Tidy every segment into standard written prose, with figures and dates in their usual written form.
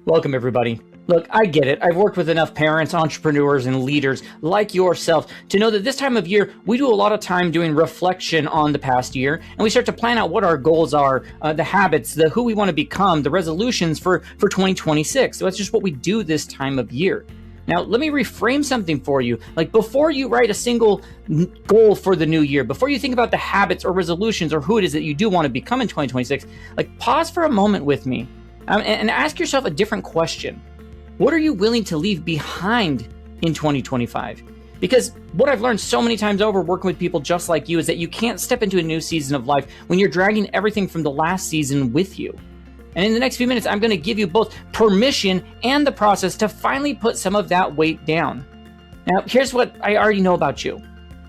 Welcome, everybody. Look, I get it. I've worked with enough parents, entrepreneurs, and leaders like yourself to know that this time of year, we do a lot of time doing reflection on the past year, and we start to plan out what our goals are, the habits, the who we want to become, the resolutions for 2026. So that's just what we do this time of year. Now, let me reframe something for you. Like, before you write a single goal for the new year, before you think about the habits or resolutions or who it is that you do want to become in 2026, like, pause for a moment with me and ask yourself a different question. What are you willing to leave behind in 2025? Because what I've learned so many times over working with people just like you is that you can't step into a new season of life when you're dragging everything from the last season with you. And in the next few minutes, I'm going to give you both permission and the process to finally put some of that weight down. Now, here's what I already know about you.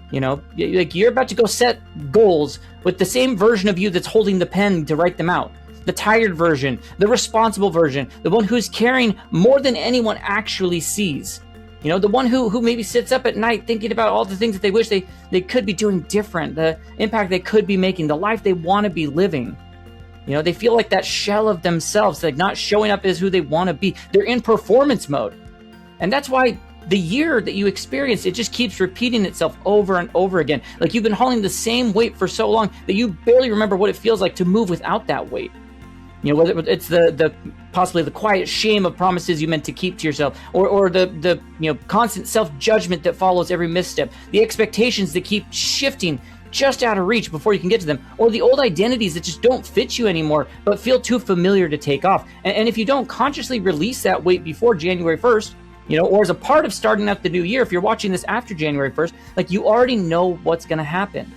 You know, like, you're about to go set goals with the same version of you that's holding the pen to write them out. The tired version, the responsible version, the one who's caring more than anyone actually sees. You know, the one who maybe sits up at night thinking about all the things that they wish they could be doing different, the impact they could be making, the life they want to be living. You know, they feel like that shell of themselves, like not showing up as who they want to be. They're in performance mode. And that's why the year that you experience, it just keeps repeating itself over and over again. Like, you've been hauling the same weight for so long that you barely remember what it feels like to move without that weight. You know, whether it's the possibly the quiet shame of promises you meant to keep to yourself, or the constant self-judgment that follows every misstep, the expectations that keep shifting just out of reach before you can get to them, or the old identities that just don't fit you anymore but feel too familiar to take off. And if you don't consciously release that weight before January 1st, you know, or as a part of starting out the new year, if you're watching this after January 1st, like, you already know what's going to happen.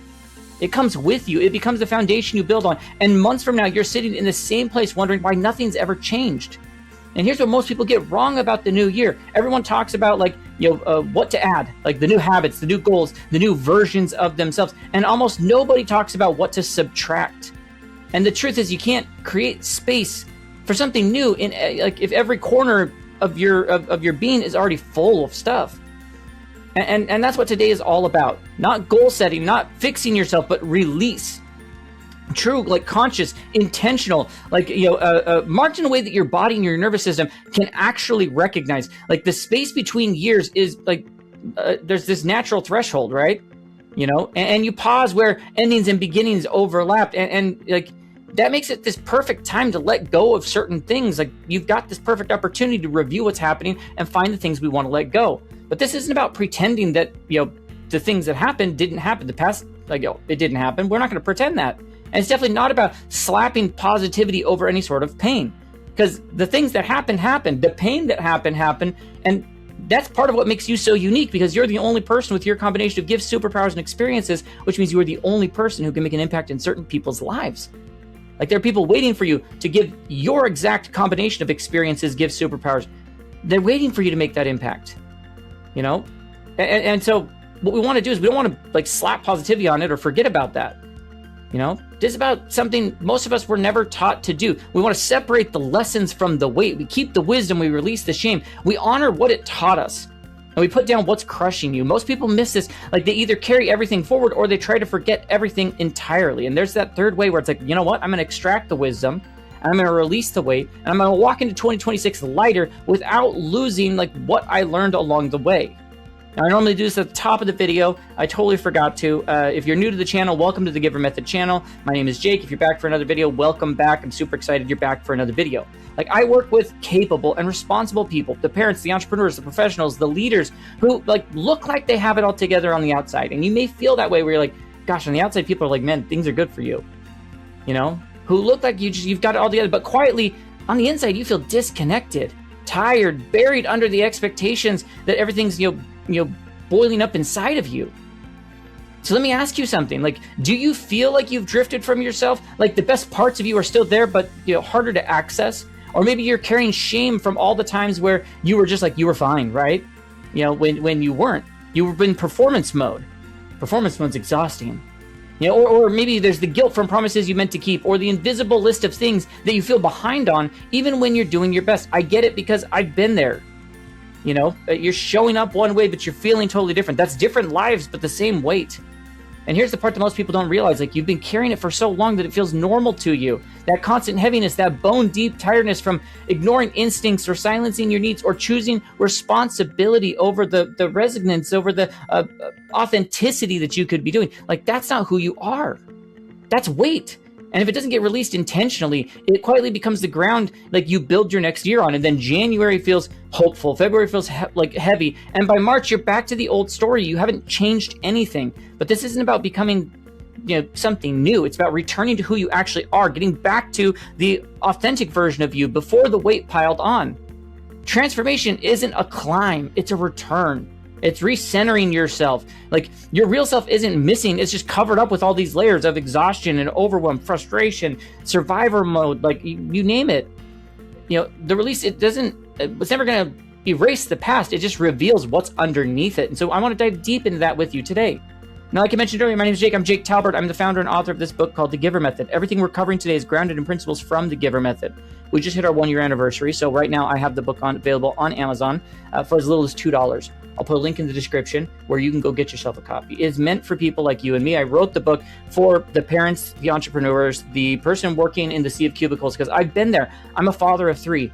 It comes with you. It becomes the foundation you build on. And months from now, you're sitting in the same place wondering why nothing's ever changed. And here's what most people get wrong about the new year. Everyone talks about, like, what to add, like the new habits, the new goals, the new versions of themselves. And almost nobody talks about what to subtract. And the truth is, you can't create space for something new if every corner of your being is already full of stuff. And that's what today is all about. Not goal setting, not fixing yourself, but release. True, like, conscious, intentional, like, marked in a way that your body and your nervous system can actually recognize. Like, the space between years is like, there's this natural threshold, right? You know, and you pause where endings and beginnings overlap. And like, that makes it this perfect time to let go of certain things. Like, you've got this perfect opportunity to review what's happening and find the things we want to let go. But this isn't about pretending that, the things that happened didn't happen. The past, it didn't happen. We're not going to pretend that. And it's definitely not about slapping positivity over any sort of pain. Because the things that happened. The pain that happened. And that's part of what makes you so unique, because you're the only person with your combination of gifts, superpowers, and experiences, which means you are the only person who can make an impact in certain people's lives. Like, there are people waiting for you to give your exact combination of experiences, gifts, superpowers. They're waiting for you to make that impact. You know? And so what we want to do is, we don't want to, like, slap positivity on it or forget about that. You know, this is about something most of us were never taught to do. We want to separate the lessons from the weight. We keep the wisdom, we release the shame. We honor what it taught us, and we put down what's crushing you. Most people miss this. Like, they either carry everything forward or they try to forget everything entirely. And there's that third way where it's like, you know what? I'm going to extract the wisdom, and I'm going to release the weight, and I'm going to walk into 2026 lighter without losing, like, what I learned along the way. Now, I normally do this at the top of the video. I totally forgot to. If you're new to the channel, welcome to the Giver Method channel. My name is Jake. If you're back for another video, welcome back. I'm super excited you're back for another video. Like, I work with capable and responsible people, the parents, the entrepreneurs, the professionals, the leaders who, like, look like they have it all together on the outside. And you may feel that way where you're like, gosh, on the outside, people are like, man, things are good for you. You know, who look like you've got it all together, but quietly on the inside, you feel disconnected, tired, buried under the expectations that everything's, boiling up inside of you. So let me ask you something. Like, do you feel like you've drifted from yourself? Like, the best parts of you are still there, but, harder to access? Or maybe you're carrying shame from all the times where you were just like, you were fine, right? When you weren't. You were in performance mode. Performance mode's exhausting. Or maybe there's the guilt from promises you meant to keep, or the invisible list of things that you feel behind on, even when you're doing your best. I get it, because I've been there. You're showing up one way, but you're feeling totally different. That's different lives, but the same weight. And here's the part that most people don't realize, like you've been carrying it for so long that it feels normal to you. That constant heaviness, that bone deep tiredness from ignoring instincts or silencing your needs or choosing responsibility over the resonance, over the authenticity that you could be doing. Like that's not who you are. That's weight. And if it doesn't get released intentionally, it quietly becomes the ground like you build your next year on. And then January feels hopeful, February feels like heavy. And by March, you're back to the old story. You haven't changed anything. But this isn't about becoming something new. It's about returning to who you actually are, getting back to the authentic version of you before the weight piled on. Transformation isn't a climb, it's a return. It's recentering yourself. Like your real self isn't missing. It's just covered up with all these layers of exhaustion and overwhelm, frustration, survivor mode, like you name it. The release, it's never going to erase the past. It just reveals what's underneath it. And so I want to dive deep into that with you today. Now, like I mentioned earlier, my name is Jake. I'm Jake Talbert. I'm the founder and author of this book called The GIVER Method. Everything we're covering today is grounded in principles from The GIVER Method. We just hit our 1-year anniversary. So right now I have the book available on Amazon for as little as $2. I'll put a link in the description where you can go get yourself a copy. It is meant for people like you and me. I wrote the book for the parents, the entrepreneurs, the person working in the sea of cubicles, because I've been there. I'm a father of 3.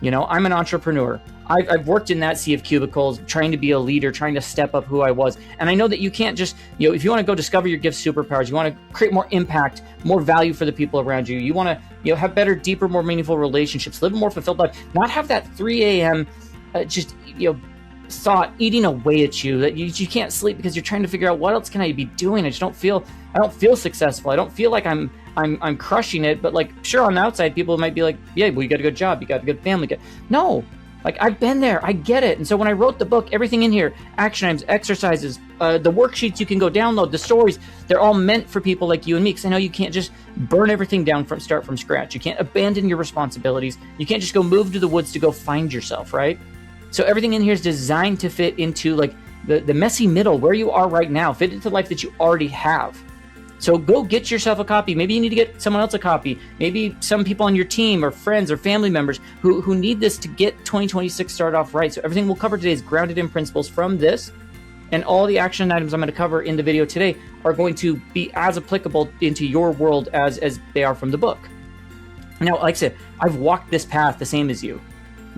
I'm an entrepreneur. I've worked in that sea of cubicles, trying to be a leader, trying to step up who I was. And I know that you can't just, if you want to go discover your gifts, superpowers, you want to create more impact, more value for the people around you. You want to, have better, deeper, more meaningful relationships, live a more fulfilled life, not have that 3 a.m. Thought eating away at you that you can't sleep because you're trying to figure out what else can I be doing. I don't feel successful. I don't feel like I'm crushing it. But like, sure, on the outside, people might be like, yeah, well, you got a good job, you got a good family. No, like I've been there, I get it. And so when I wrote the book, everything in here, action items, exercises, the worksheets you can go download, the stories, they're all meant for people like you and me. Because I know you can't just burn everything down start from scratch. You can't abandon your responsibilities. You can't just go move to the woods to go find yourself, right? So everything in here is designed to fit into like the messy middle where you are right now, fit into the life that you already have. So go get yourself a copy. Maybe you need to get someone else a copy. Maybe some people on your team or friends or family members who need this to get 2026 started off right. So everything we'll cover today is grounded in principles from this. And all the action items I'm going to cover in the video today are going to be as applicable into your world as they are from the book. Now, like I said, I've walked this path the same as you.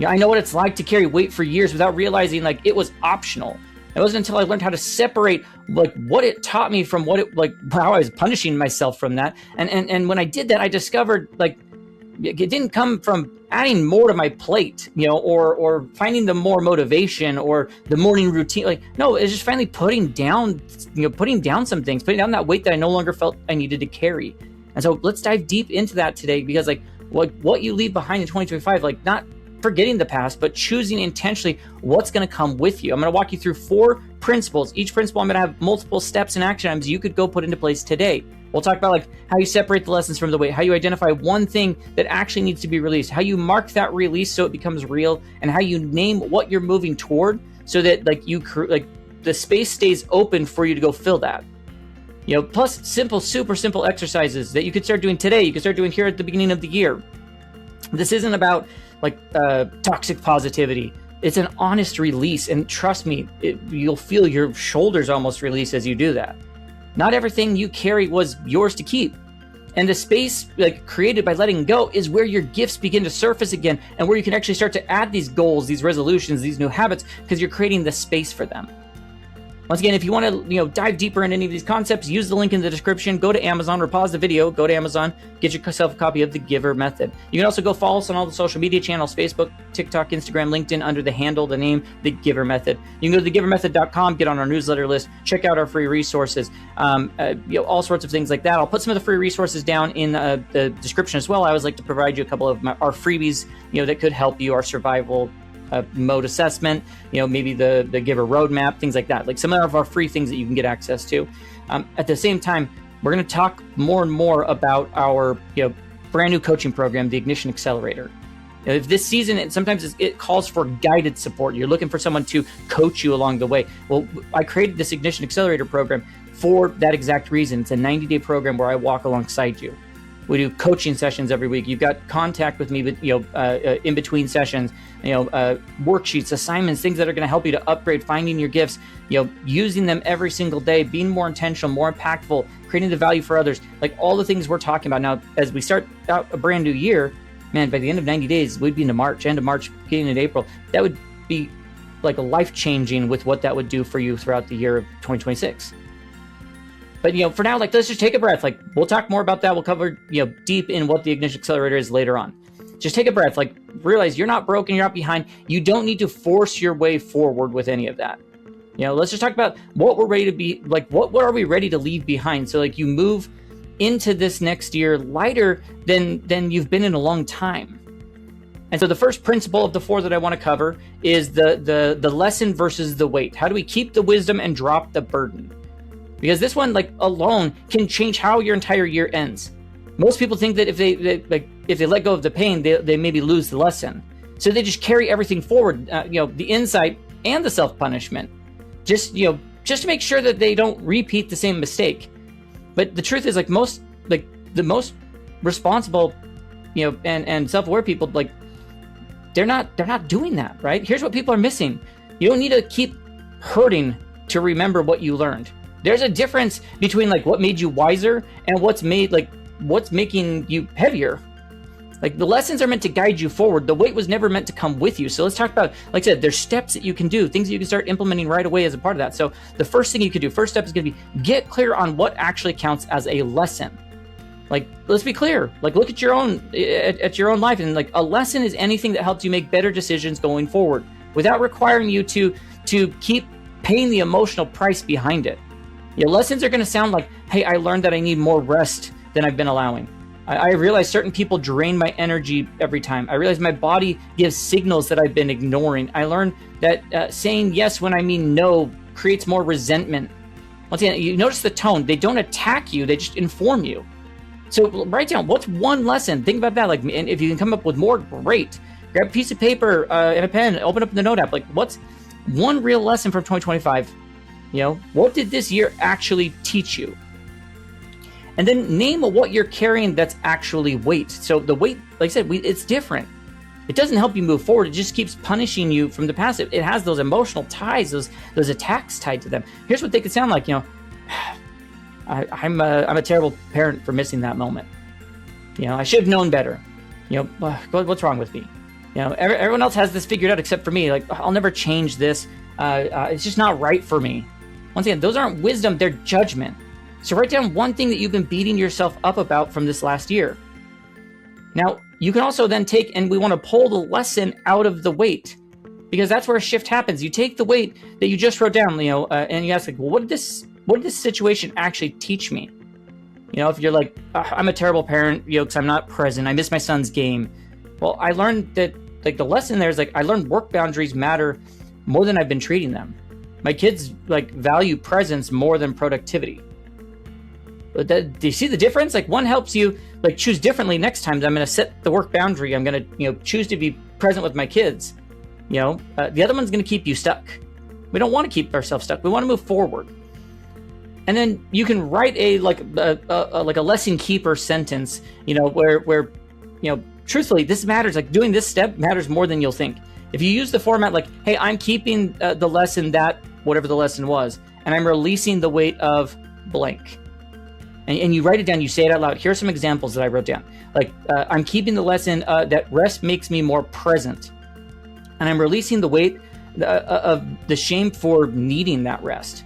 I know what it's like to carry weight for years without realizing like it was optional. It wasn't until I learned how to separate like what it taught me from how I was punishing myself from that. And when I did that, I discovered like it didn't come from adding more to my plate, or finding the more motivation or the morning routine. Like, no, it's just finally putting down some things, putting down that weight that I no longer felt I needed to carry. And so let's dive deep into that today, because like what you leave behind in 2025, like not forgetting the past, but choosing intentionally what's going to come with you. I'm going to walk you through 4 principles. Each principle, I'm going to have multiple steps and action items you could go put into place today. We'll talk about like how you separate the lessons from the weight, how you identify one thing that actually needs to be released, how you mark that release so it becomes real, and how you name what you're moving toward so that like the space stays open for you to go fill that. Plus super simple exercises that you could start doing today. You could start doing here at the beginning of the year. This isn't about toxic positivity. It's an honest release, and trust me, you'll feel your shoulders almost release as you do that. Not everything you carry was yours to keep, and the space created by letting go is where your gifts begin to surface again, and where you can actually start to add these goals, these resolutions, these new habits, because you're creating the space for them. Once again, if you want to dive deeper in any of these concepts, use the link in the description. Go to Amazon or pause the video. Go to Amazon. Get yourself a copy of The GIVER Method. You can also go follow us on all the social media channels: Facebook, TikTok, Instagram, LinkedIn, under the handle, the name, The GIVER Method. You can go to thegivermethod.com, get on our newsletter list, check out our free resources, all sorts of things like that. I'll put some of the free resources down in the description as well. I always like to provide you a couple of our freebies, that could help you, our survival mode assessment, maybe the GIVER roadmap, things like that. Like some of our free things that you can get access to. At the same time, we're going to talk more and more about our brand new coaching program, the Ignition Accelerator. If this season, sometimes it calls for guided support. You're looking for someone to coach you along the way. Well, I created this Ignition Accelerator program for that exact reason. It's a 90-day program where I walk alongside you. We do coaching sessions every week. You've got contact with me, in between sessions, worksheets, assignments, things that are going to help you to upgrade, finding your gifts, using them every single day, being more intentional, more impactful, creating the value for others, like all the things we're talking about. Now, as we start out a brand new year, man, by the end of 90 days, we'd be into March, end of March, beginning of April. That would be like a life-changing with what that would do for you throughout the year of 2026. But, for now, let's just take a breath. We'll talk more about that. We'll cover, deep in what the Ignition Accelerator is later on. Just take a breath. Realize you're not broken. You're not behind. You don't need to force your way forward with any of that. Let's just talk about what we're ready to be, what are we ready to leave behind? So, you move into this next year lighter than you've been in a long time. And so the first principle of the 4 that I want to cover is the lesson versus the weight. How do we keep the wisdom and drop the burden? Because this one, alone, can change how your entire year ends. Most people think that if they let go of the pain, they maybe lose the lesson. So they just carry everything forward, the insight and the self-punishment, just to make sure that they don't repeat the same mistake. But the truth is, the most responsible, and self-aware people, they're not doing that, right? Here's what people are missing. You don't need to keep hurting to remember what you learned. There's a difference between what made you wiser and what's making you heavier. The lessons are meant to guide you forward. The weight was never meant to come with you. So let's talk about, like I said, there's steps that you can do, things that you can start implementing right away as a part of that. So the first thing you can do, first step is going to be get clear on what actually counts as a lesson. Let's be clear. Look at your own life, and a lesson is anything that helps you make better decisions going forward without requiring you to keep paying the emotional price behind it. Lessons are going to sound like, hey, I learned that I need more rest than I've been allowing. I realize certain people drain my energy every time. I realize my body gives signals that I've been ignoring. I learned that saying yes when I mean no creates more resentment. Once again, you notice the tone. They don't attack you. They just inform you. So write down, what's one lesson? Think about that. And if you can come up with more, great. Grab a piece of paper and a pen, open up the Note app. What's one real lesson from 2025? What did this year actually teach you? And then name what you're carrying that's actually weight. So the weight, like I said, it's different. It doesn't help you move forward. It just keeps punishing you from the past. It has those emotional ties, those attacks tied to them. Here's what they could sound like. I'm a terrible parent for missing that moment. I should have known better. What's wrong with me? Everyone else has this figured out except for me. I'll never change this. It's just not right for me. Once again, those aren't wisdom, they're judgment. So write down one thing that you've been beating yourself up about from this last year. Now, you can also then take, and we want to pull the lesson out of the weight, because that's where a shift happens. You take the weight that you just wrote down, and you ask, well, what did this situation actually teach me? If you're like, I'm a terrible parent, because I'm not present, I miss my son's game. Well, I learned that, the lesson there is I learned work boundaries matter more than I've been treating them. My kids value presence more than productivity. But do you see the difference? One helps you choose differently next time. I'm going to set the work boundary. I'm going to choose to be present with my kids. The other one's going to keep you stuck. We don't want to keep ourselves stuck. We want to move forward. And then you can write a lesson keeper sentence. Where truthfully, this matters. Doing this step matters more than you'll think. If you use the format hey, I'm keeping the lesson that whatever the lesson was, and I'm releasing the weight of blank. And you write it down, you say it out loud. Here are some examples that I wrote down. I'm keeping the lesson that rest makes me more present. And I'm releasing the weight of the shame for needing that rest.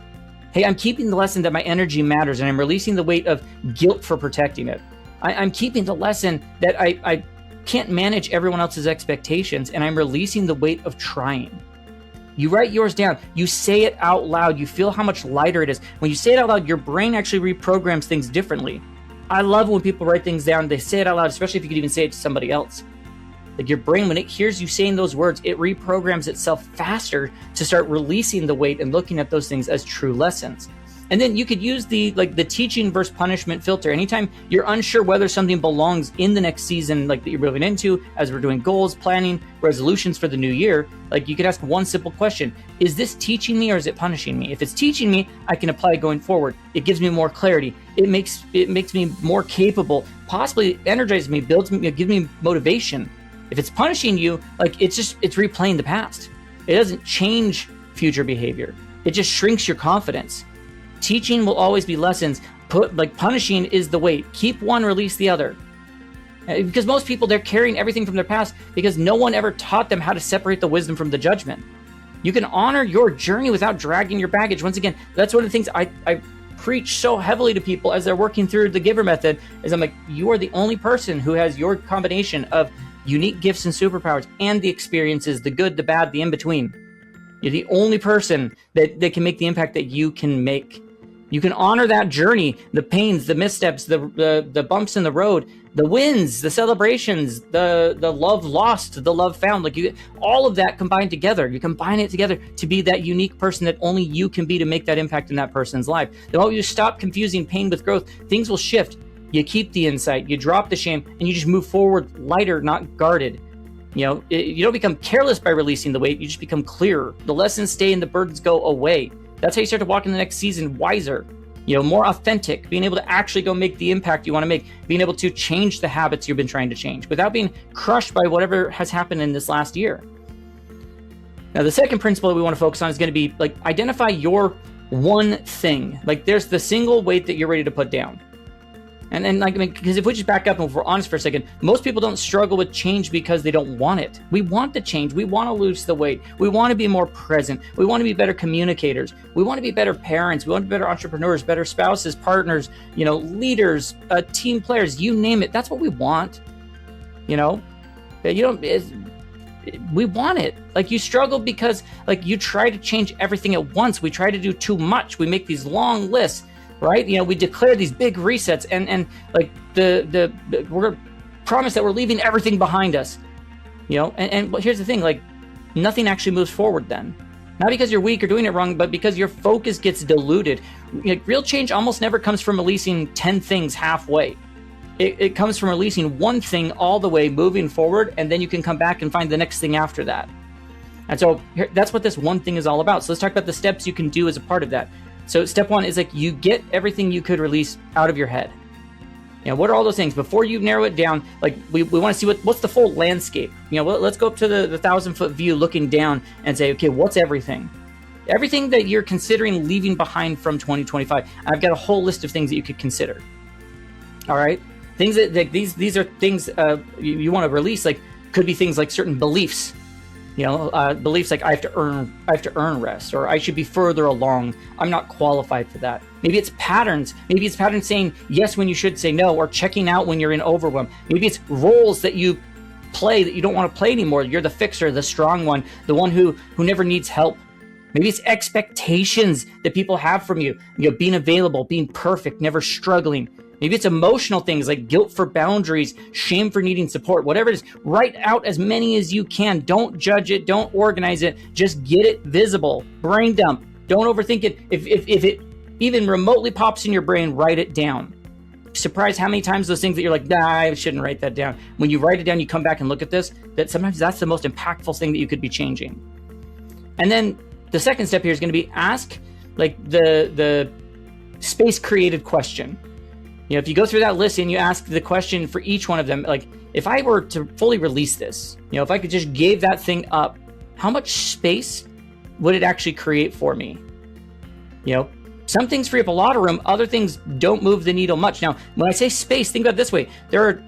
Hey, I'm keeping the lesson that my energy matters, and I'm releasing the weight of guilt for protecting it. I'm keeping the lesson that I can't manage everyone else's expectations, and I'm releasing the weight of trying. You write yours down. You say it out loud. You feel how much lighter it is. When you say it out loud, your brain actually reprograms things differently. I love when people write things down. They say it out loud, especially if you could even say it to somebody else. Your brain, when it hears you saying those words, it reprograms itself faster to start releasing the weight and looking at those things as true lessons. And then you could use the teaching versus punishment filter. Anytime you're unsure whether something belongs in the next season, like that you're moving into, as we're doing goals, planning, resolutions for the new year, like you could ask one simple question: is this teaching me or is it punishing me? If it's teaching me, I can apply it going forward. It gives me more clarity. It makes me more capable, possibly energizes me, builds me, gives me motivation. If it's punishing you, like it's replaying the past. It doesn't change future behavior. It just shrinks your confidence. Teaching will always be lessons. Punishing is the weight. Keep one, release the other. Because most people, they're carrying everything from their past because no one ever taught them how to separate the wisdom from the judgment. You can honor your journey without dragging your baggage. Once again, that's one of the things I preach so heavily to people as they're working through the GIVER method, is I'm like, you are the only person who has your combination of unique gifts and superpowers and the experiences, the good, the bad, the in-between. You're the only person that can make the impact that you can make. You can honor that journey, the pains, the missteps, the bumps in the road, the wins, the celebrations, the love lost, the love found. All of that combined together. You combine it together to be that unique person that only you can be to make that impact in that person's life. The moment you stop confusing pain with growth, things will shift. You keep the insight, you drop the shame, and you just move forward lighter, not guarded. You don't become careless by releasing the weight. You just become clearer. The lessons stay and the burdens go away. That's how you start to walk in the next season wiser, more authentic, being able to actually go make the impact you want to make, being able to change the habits you've been trying to change without being crushed by whatever has happened in this last year. Now, the second principle that we want to focus on is going to be identify your one thing. There's the single weight that you're ready to put down. Because if we just back up and if we're honest for a second, most people don't struggle with change because they don't want it. We want the change. We want to lose the weight. We want to be more present. We want to be better communicators. We want to be better parents. We want to be better entrepreneurs, better spouses, partners, leaders, team players, you name it. That's what we want. We want it. You struggle because you try to change everything at once. We try to do too much. We make these long lists. Right? We declare these big resets and we're promised that we're leaving everything behind us. But here's the thing, nothing actually moves forward then. Not because you're weak or doing it wrong, but because your focus gets diluted. Real change almost never comes from releasing 10 things halfway. It comes from releasing one thing all the way, moving forward, and then you can come back and find the next thing after that. And so that's what this one thing is all about. So let's talk about the steps you can do as a part of that. So step one is you get everything you could release out of your head. What are all those things? Before you narrow it down, we want to see what's the full landscape. Let's go up to the 1,000-foot view looking down and say, okay, what's everything? Everything that you're considering leaving behind from 2025. I've got a whole list of things that you could consider. All right? Things that these are things you want to release, could be things like certain beliefs. Beliefs like I have to earn rest, or I should be further along. I'm not qualified for that. Maybe it's patterns. Maybe it's patterns saying yes when you should say no, or checking out when you're in overwhelm. Maybe it's roles that you play that you don't want to play anymore. You're the fixer, the strong one, the one who never needs help. Maybe it's expectations that people have from you. Being available, being perfect, never struggling. Maybe it's emotional things like guilt for boundaries, shame for needing support, whatever it is. Write out as many as you can. Don't judge it. Don't organize it. Just get it visible. Brain dump. Don't overthink it. If it even remotely pops in your brain, write it down. Surprised how many times those things that you're like, nah, I shouldn't write that down. When you write it down, you come back and look at this, that sometimes that's the most impactful thing that you could be changing. And then the second step here is going to be ask the space created question. If you go through that list and you ask the question for each one of them, if I were to fully release this, if I could just give that thing up, how much space would it actually create for me? Some things free up a lot of room, other things don't move the needle much. Now, when I say space, think about it this way. There are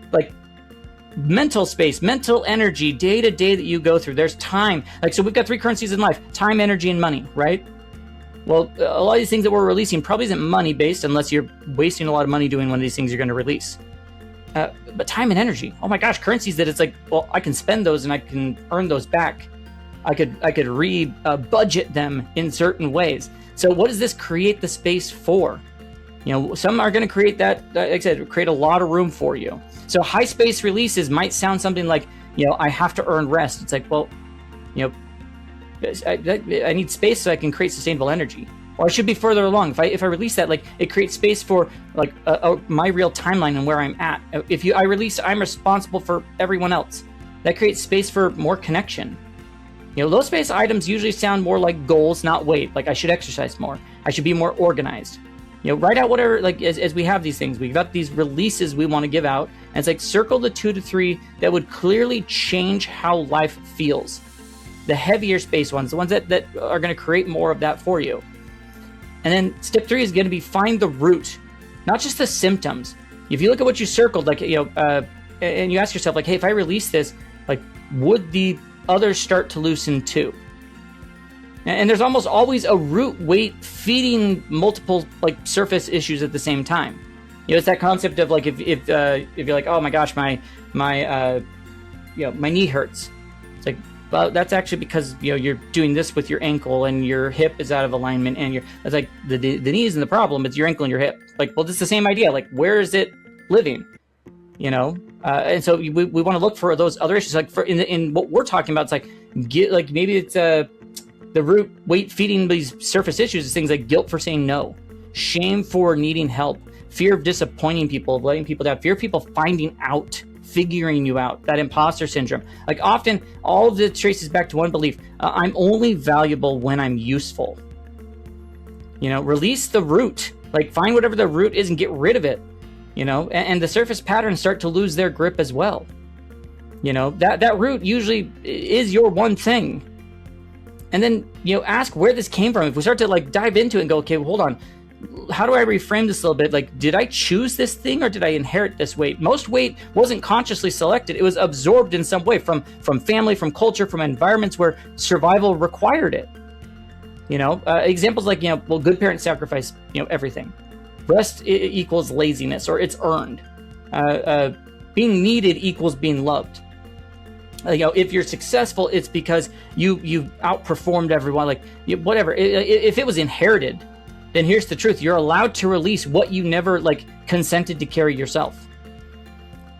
mental space, mental energy, day to day that you go through. There's time. So we've got three currencies in life: time, energy, and money, right? Well, a lot of these things that we're releasing probably isn't money based unless you're wasting a lot of money doing one of these things you're going to release. But time and energy, oh my gosh, currencies that it's I can spend those and I can earn those back. I could budget them in certain ways. So what does this create the space for? Some are going to create that, like I said, create a lot of room for you. So high space releases might sound something like, I have to earn rest. It's I need space so I can create sustainable energy. or I should be further along. If I release that, like, it creates space for like my real timeline and where I'm at. If I release, I'm responsible for everyone else. That creates space for more connection. You know, low space items usually sound more like goals, not weight. Like, I should exercise more. I should be more organized. You know, write out whatever, like, as we have these things, we've got these releases we want to give out. And it's like, circle the 2 to 3 that would clearly change how life feels. The heavier space ones, the ones that are going to create more of that for you. And then step 3 is going to be find the root, not just the symptoms. If you look at what you circled, like, you know, and you ask yourself, like, hey, if I release this, like, would the others start to loosen too? And there's almost always a root weight feeding multiple, like, surface issues at the same time. You know, it's that concept of, like, if you're like, oh my gosh, my knee hurts. It's like, well, that's actually because, you know, you're doing this with your ankle and your hip is out of alignment, and it's like the knee isn't the problem, it's your ankle and your hip. Like, well, it's the same idea. Like, where is it living? You know, and so we want to look for those other issues. Like, for in what we're talking about, it's like maybe it's the root weight feeding these surface issues is things like guilt for saying no, shame for needing help, fear of disappointing people, letting people down, fear of people finding out, figuring you out, that imposter syndrome. Like, often all of this traces back to one belief: I'm only valuable when I'm useful. You know, release the root. Like, find whatever the root is and get rid of it. You know, and the surface patterns start to lose their grip as well. You know, that root usually is your one thing. And then, you know, ask where this came from. If we start to, like, dive into it and go, okay, well, hold on, how do I reframe this a little bit? Like, did I choose this thing or did I inherit this weight? Most weight wasn't consciously selected. It was absorbed in some way from family, from culture, from environments where survival required it. You know, examples like, you know, well, good parents sacrifice, you know, everything. Rest equals laziness, or it's earned. Being needed equals being loved. You know, if you're successful, it's because you outperformed everyone. Like, whatever. If it was inherited, then here's the truth: you're allowed to release what you never, like, consented to carry yourself.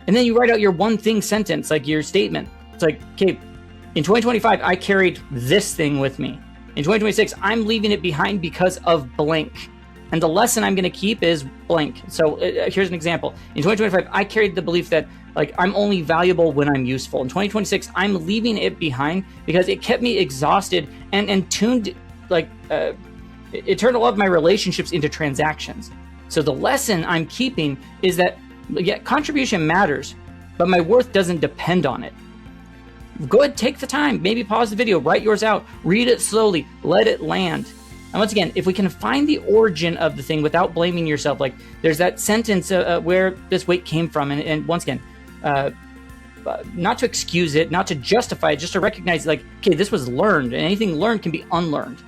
And then you write out your one thing sentence, like your statement. It's like, okay, in 2025, I carried this thing with me. In 2026, I'm leaving it behind because of blank. And the lesson I'm going to keep is blank. So here's an example. In 2025, I carried the belief that, like, I'm only valuable when I'm useful. In 2026, I'm leaving it behind because it kept me exhausted and tuned, like, it turned a lot of my relationships into transactions. So the lesson I'm keeping is that, yeah, contribution matters, but my worth doesn't depend on it. Go ahead, take the time, maybe pause the video, write yours out, read it slowly, let it land. And once again, if we can find the origin of the thing without blaming yourself, like, there's that sentence where this weight came from, and once again, not to excuse it, not to justify it, just to recognize, like, okay, this was learned, and anything learned can be unlearned.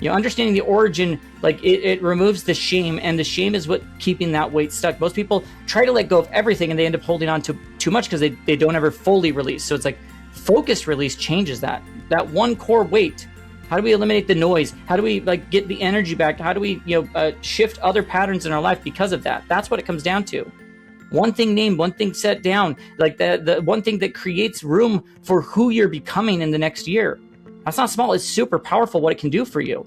You know, understanding the origin, like, it removes the shame, and the shame is what keeping that weight stuck. Most people try to let go of everything, and they end up holding on to too much because they don't ever fully release. So it's like focused release changes that one core weight. How do we eliminate the noise? How do we, like, get the energy back? How do we, you know, shift other patterns in our life because of that? That's what it comes down to. One thing named, one thing set down, like the one thing that creates room for who you're becoming in the next year. That's not small. It's super powerful what it can do for you.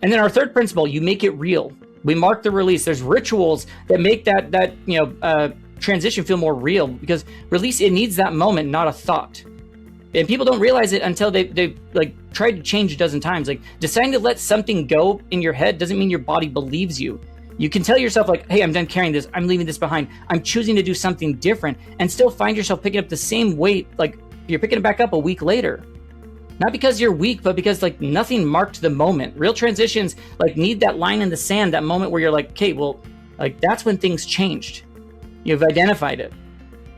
And then our third principle, you make it real. We mark the release. There's rituals that make that you know, transition feel more real, because release, it needs that moment, not a thought. And people don't realize it until they like tried to change a dozen times. Like, deciding to let something go in your head doesn't mean your body believes you. You can tell yourself, like, hey, I'm done carrying this. I'm leaving this behind. I'm choosing to do something different, and still find yourself picking up the same weight. Like, you're picking it back up a week later. Not because you're weak, but because, like, nothing marked the moment. Real transitions, like, need that line in the sand, that moment where you're like, okay, well, like, that's when things changed. You've identified it.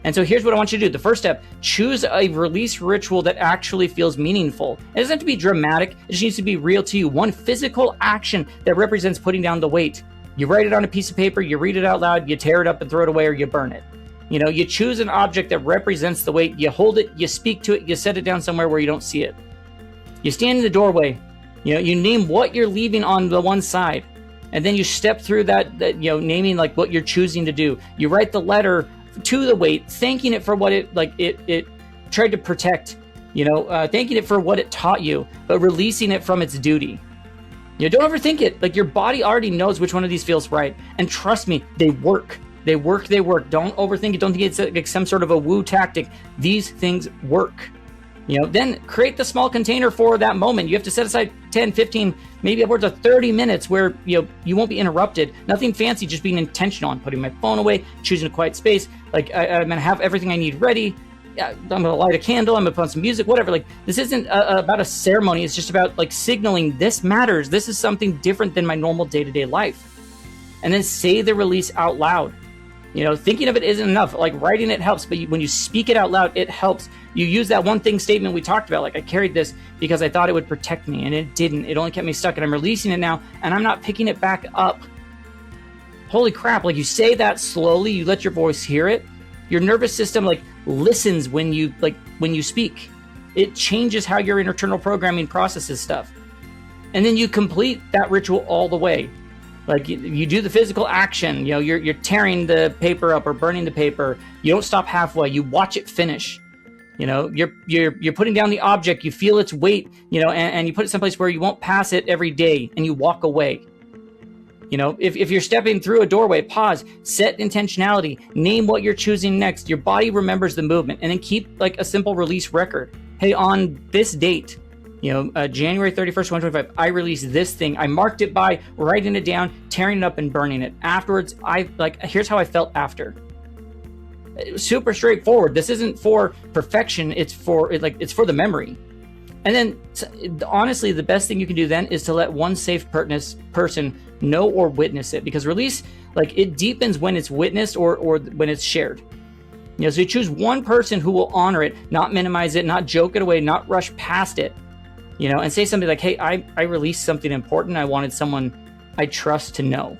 And so here's what I want you to do. The first step: choose a release ritual that actually feels meaningful. It doesn't have to be dramatic. It just needs to be real to you. One physical action that represents putting down the weight. You write it on a piece of paper, you read it out loud, you tear it up and throw it away, or you burn it. You know, you choose an object that represents the weight, you hold it, you speak to it, you set it down somewhere where you don't see it. You stand in the doorway, you know, you name what you're leaving on the one side, and then you step through that you know, naming, like, what you're choosing to do. You write the letter to the weight, thanking it for what it tried to protect, you know, thanking it for what it taught you, but releasing it from its duty. Don't overthink it. Like, your body already knows which one of these feels right. And trust me, they work. They work. Don't overthink it. Don't think it's like some sort of a woo tactic. These things work. Then create the small container for that moment. You have to set aside 10, 15, maybe upwards of 30 minutes where you won't be interrupted. Nothing fancy, just being intentional. I'm putting my phone away, choosing a quiet space. Like, I'm going to have everything I need ready. I'm going to light a candle. I'm going to put on some music, whatever. Like, this isn't about a ceremony. It's just about like signaling this matters. This is something different than my normal day-to-day life. And then say the release out loud. Thinking of it isn't enough. Like, writing it helps, but when you speak it out loud, it helps. You use that one thing statement we talked about. Like, I carried this because I thought it would protect me, and it didn't. It only kept me stuck, and I'm releasing it now, and I'm not picking it back up. Holy crap. Like, you say that slowly, you let your voice hear it. Your nervous system like listens when you speak. It changes how your internal programming processes stuff. And then you complete that ritual all the way. Like, you do the physical action, you're tearing the paper up or burning the paper. You don't stop halfway. You watch it finish. You're putting down the object. You feel its weight, and you put it someplace where you won't pass it every day, and you walk away. If you're stepping through a doorway, pause, set intentionality, name what you're choosing next. Your body remembers the movement, and then keep like a simple release record. Hey, on this date, January 31st, 2025, I released this thing. I marked it by writing it down, tearing it up, and burning it. Afterwards, here's how I felt after. Super straightforward. This isn't for perfection. It's for the memory. And then, honestly, the best thing you can do then is to let one safe person know or witness it, because release, it deepens when it's witnessed or when it's shared. So you choose one person who will honor it, not minimize it, not joke it away, not rush past it. And say something like, hey, I released something important. I wanted someone I trust to know.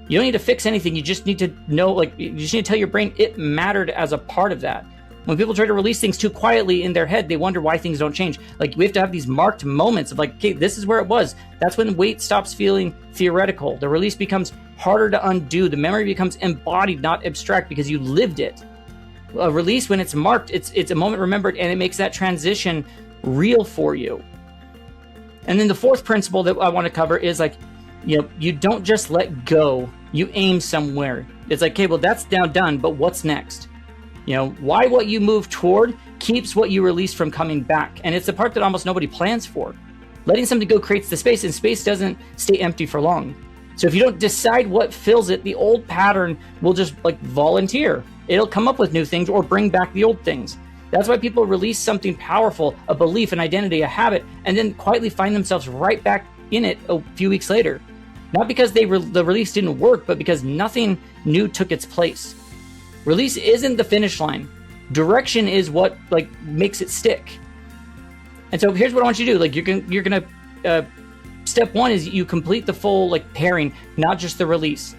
You don't need to fix anything. You just need to know, you just need to tell your brain it mattered as a part of that. When people try to release things too quietly in their head, they wonder why things don't change. We have to have these marked moments of okay, this is where it was. That's when weight stops feeling theoretical. The release becomes harder to undo. The memory becomes embodied, not abstract, because you lived it. A release, when it's marked, it's a moment remembered, and it makes that transition real for you. And then the fourth principle that I want to cover is you don't just let go, you aim somewhere. It's okay, well, that's now done, but what's next? Why what you move toward keeps what you release from coming back. And it's the part that almost nobody plans for. Letting something go creates the space, and space doesn't stay empty for long. So if you don't decide what fills it, the old pattern will just volunteer. It'll come up with new things or bring back the old things. That's why people release something powerful, a belief, an identity, a habit, and then quietly find themselves right back in it a few weeks later. Not because the release didn't work, but because nothing new took its place. Release isn't the finish line. Direction is what makes it stick. And so here's what I want you to do. You're gonna step one is you complete the full pairing, not just the release.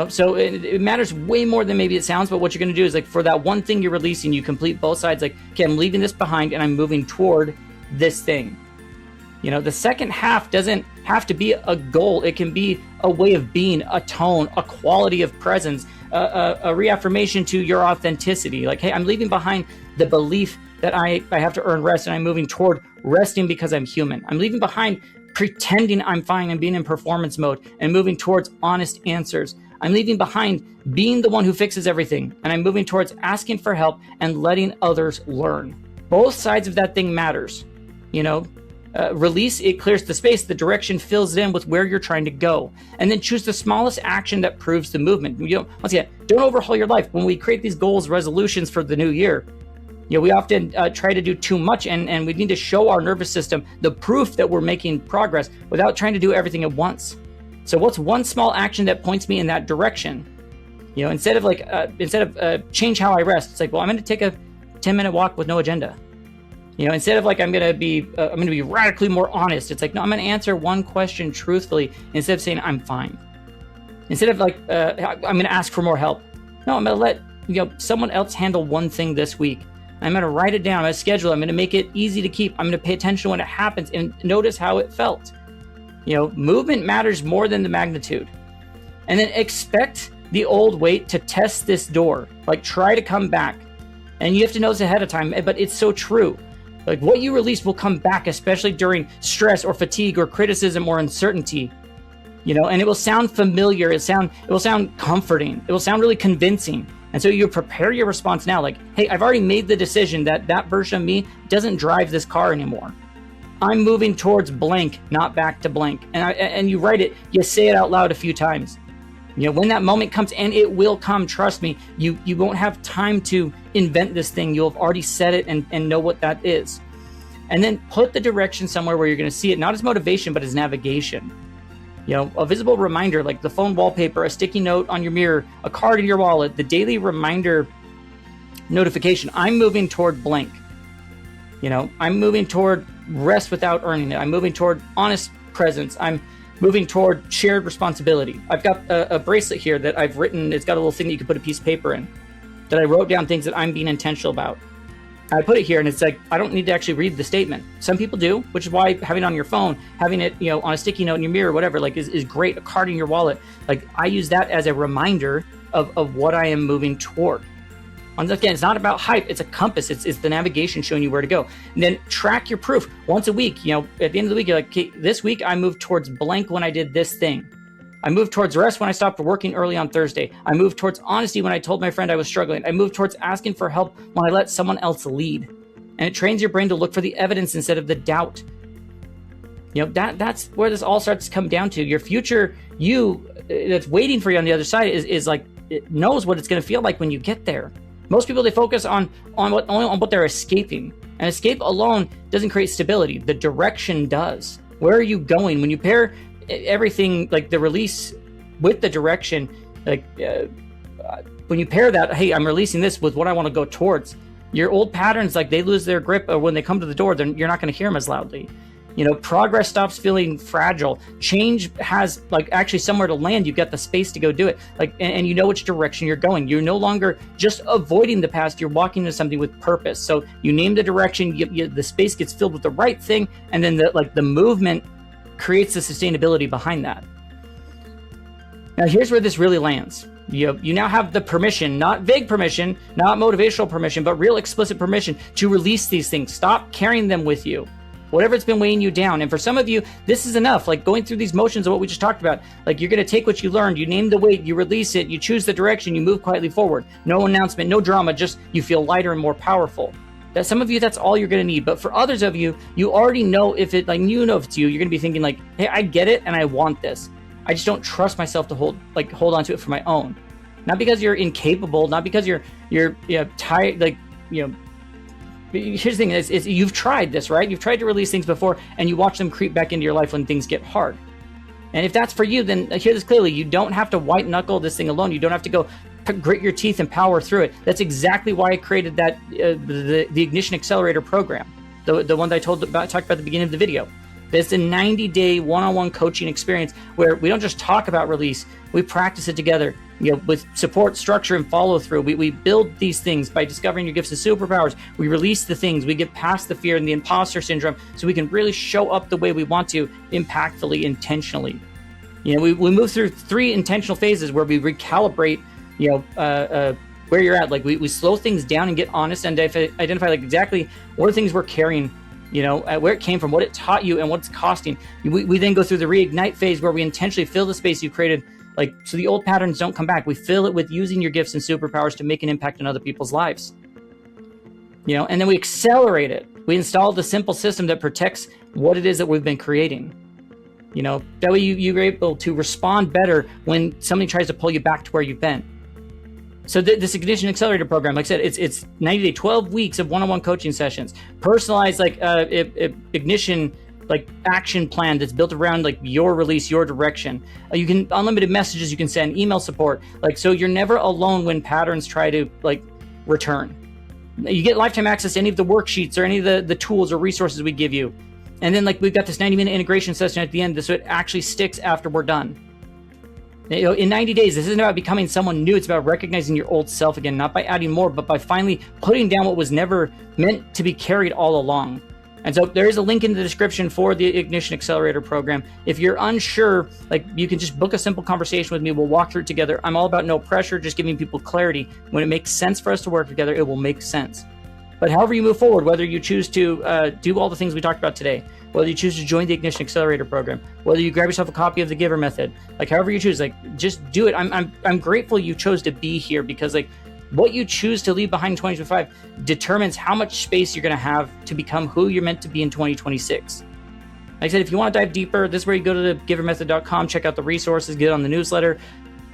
So it matters way more than maybe it sounds. But what you're gonna do is for that one thing you're releasing, you complete both sides. Okay, I'm leaving this behind and I'm moving toward this thing. The second half doesn't have to be a goal. It can be a way of being, a tone, a quality of presence, a reaffirmation to your authenticity. Hey, I'm leaving behind the belief that I have to earn rest, and I'm moving toward resting because I'm human. I'm leaving behind pretending I'm fine and being in performance mode and moving towards honest answers. I'm leaving behind being the one who fixes everything, and I'm moving towards asking for help and letting others learn. Both sides of that thing matters. Release, it clears the space. The direction fills it in with where you're trying to go. And then choose the smallest action that proves the movement. Once again, don't overhaul your life. When we create these goals, resolutions for the new year, we often try to do too much, and we need to show our nervous system the proof that we're making progress without trying to do everything at once. So what's one small action that points me in that direction? Instead of change how I rest, it's I'm going to take a 10-minute walk with no agenda. Instead of I'm going to be radically more honest. It's no, I'm going to answer one question truthfully instead of saying I'm fine. Instead of I'm going to ask for more help. No, I'm going to let someone else handle one thing this week. I'm going to write it down. I'm going to schedule it. I'm going to make it easy to keep. I'm going to pay attention when it happens and notice how it felt. Movement matters more than the magnitude. And then expect the old weight to test this door. Try to come back. And you have to know this ahead of time, but it's so true. Like what you release will come back, especially during stress or fatigue or criticism or uncertainty. And it will sound familiar. It will sound comforting. It will sound really convincing. And so you prepare your response now, like, hey, I've already made the decision that version of me doesn't drive this car anymore. I'm moving towards blank, not back to blank. And you write it, you say it out loud a few times. When that moment comes, and it will come, trust me, you won't have time to invent this thing. You'll have already said it and know what that is. And then put the direction somewhere where you're going to see it, not as motivation, but as navigation. A visible reminder, like the phone wallpaper, a sticky note on your mirror, a card in your wallet, the daily reminder notification. I'm moving toward blank. I'm moving toward rest without earning it. I'm moving toward honest presence. I'm moving toward shared responsibility. I've got a bracelet here that I've written. It's got a little thing that you can put a piece of paper in that I wrote down things that I'm being intentional about. I put it here and it's like, I don't need to actually read the statement. Some people do, which is why having it on your phone, having it, on a sticky note in your mirror, whatever, like is great. A card in your wallet. Like I use that as a reminder of what I am moving toward. Once again, it's not about hype. It's a compass. It's the navigation showing you where to go. And then track your proof once a week. At the end of the week, you're like, okay, this week I moved towards blank when I did this thing. I moved towards rest when I stopped working early on Thursday. I moved towards honesty when I told my friend I was struggling. I moved towards asking for help when I let someone else lead. And it trains your brain to look for the evidence instead of the doubt. That's where this all starts to come down to. Your future you that's waiting for you on the other side is like, it knows what it's going to feel like when you get there. Most people, they focus on what they're escaping. And escape alone doesn't create stability. The direction does. Where are you going? When you pair everything, like the release with the direction, like when you pair that, hey, I'm releasing this with what I want to go towards, your old patterns, like they lose their grip, or when they come to the door, then you're not going to hear them as loudly. Progress stops feeling fragile. Change has like actually somewhere to land. You've got the space to go do it. Like, and you know which direction you're going. You're no longer just avoiding the past. You're walking into something with purpose. So you name the direction. The space gets filled with the right thing, and then the movement creates the sustainability behind that. Now here's where this really lands. You now have the permission, not vague permission, not motivational permission, but real explicit permission to release these things. Stop carrying them with you. Whatever it's been weighing you down. And for some of you, this is enough. Like going through these motions of what we just talked about. Like you're going to take what you learned, you name the weight, you release it, you choose the direction, you move quietly forward. No announcement, no drama, just you feel lighter and more powerful. That some of you, that's all you're going to need. But for others of you, you already know if it, like, if it's you, you're going to be thinking like, hey, I get it and I want this. I just don't trust myself to hold on to it for my own. Not because you're incapable, not because you're tired, here's the thing is you've tried this, right? You've tried to release things before and you watch them creep back into your life when things get hard. And if that's for you, then hear this clearly. You don't have to white knuckle this thing alone. You don't have to go grit your teeth and power through it. That's exactly why I created that the Ignition Accelerator program, the one that I talked about at the beginning of the video. It's a 90-day one-on-one coaching experience where we don't just talk about release, we practice it together, with support, structure, and follow-through. We build these things by discovering your gifts and superpowers. We release the things. We get past the fear and the imposter syndrome so we can really show up the way we want to, impactfully, intentionally. We move through 3 intentional phases where we recalibrate, where you're at. Like we slow things down and get honest and identify like exactly what are things we're carrying, where it came from, what it taught you, and what it's costing. We then go through the reignite phase where we intentionally fill the space you created, so the old patterns don't come back. We fill it with using your gifts and superpowers to make an impact in other people's lives. And then we accelerate it. We install the simple system that protects what it is that we've been creating. That way you're able to respond better when somebody tries to pull you back to where you've been. So this Ignition Accelerator program, like I said, it's 90-day, 12 weeks of one-on-one coaching sessions, personalized Ignition action plan that's built around your release, your direction. You can unlimited messages you can send, email support, so you're never alone when patterns try to return. You get lifetime access to any of the worksheets or any of the tools or resources we give you. And then we've got this 90-minute integration session at the end so it actually sticks after we're done. In 90 days, this isn't about becoming someone new. It's about recognizing your old self again, not by adding more, but by finally putting down what was never meant to be carried all along. And so there is a link in the description for the Ignition Accelerator program. If you're unsure, you can just book a simple conversation with me. We'll walk through it together. I'm all about no pressure, just giving people clarity. When it makes sense for us to work together, it will make sense. But however you move forward, whether you choose to do all the things we talked about today, whether you choose to join the Ignition Accelerator program, whether you grab yourself a copy of the GIVER method, like however you choose, like just do it. I'm grateful you chose to be here, because like what you choose to leave behind in 2025 determines how much space you're going to have to become who you're meant to be in 2026. Like I said, if you want to dive deeper, this is where you go to the givermethod.com, check out the resources, get on the newsletter,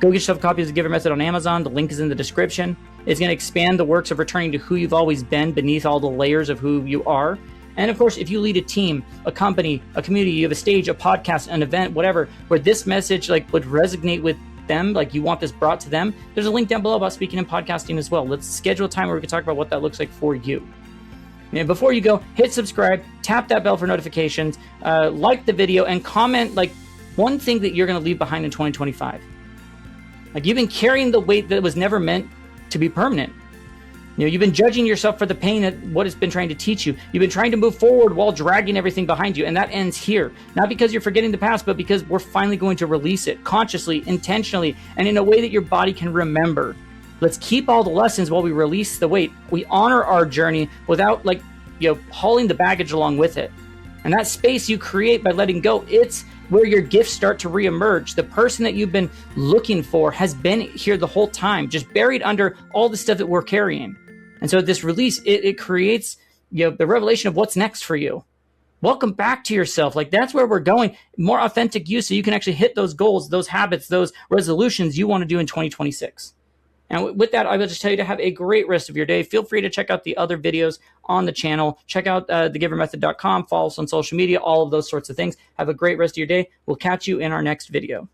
go get yourself a copy of the GIVER method on Amazon. The link is in the description. It's going to expand the works of returning to who you've always been beneath all the layers of who you are. And of course, if you lead a team, a company, a community, you have a stage, a podcast, an event, whatever, where this message like would resonate with them, like you want this brought to them, there's a link down below about speaking and podcasting as well. Let's schedule a time where we can talk about what that looks like for you. And before you go, hit subscribe, tap that bell for notifications, like the video, and comment like one thing that you're going to leave behind in 2025. Like you've been carrying the weight that was never meant to be permanent. You've been judging yourself for the pain at what it's been trying to teach you. You've been trying to move forward while dragging everything behind you. And that ends here. Not because you're forgetting the past, but because we're finally going to release it consciously, intentionally, and in a way that your body can remember. Let's keep all the lessons while we release the weight. We honor our journey without hauling the baggage along with it. And that space you create by letting go, it's where your gifts start to reemerge. The person that you've been looking for has been here the whole time, just buried under all the stuff that we're carrying. And so this release, it creates the revelation of what's next for you. Welcome back to yourself. Like that's where we're going. More authentic you, so you can actually hit those goals, those habits, those resolutions you want to do in 2026. And with that, I will just tell you to have a great rest of your day. Feel free to check out the other videos on the channel. Check out thegivermethod.com. Follow us on social media, all of those sorts of things. Have a great rest of your day. We'll catch you in our next video.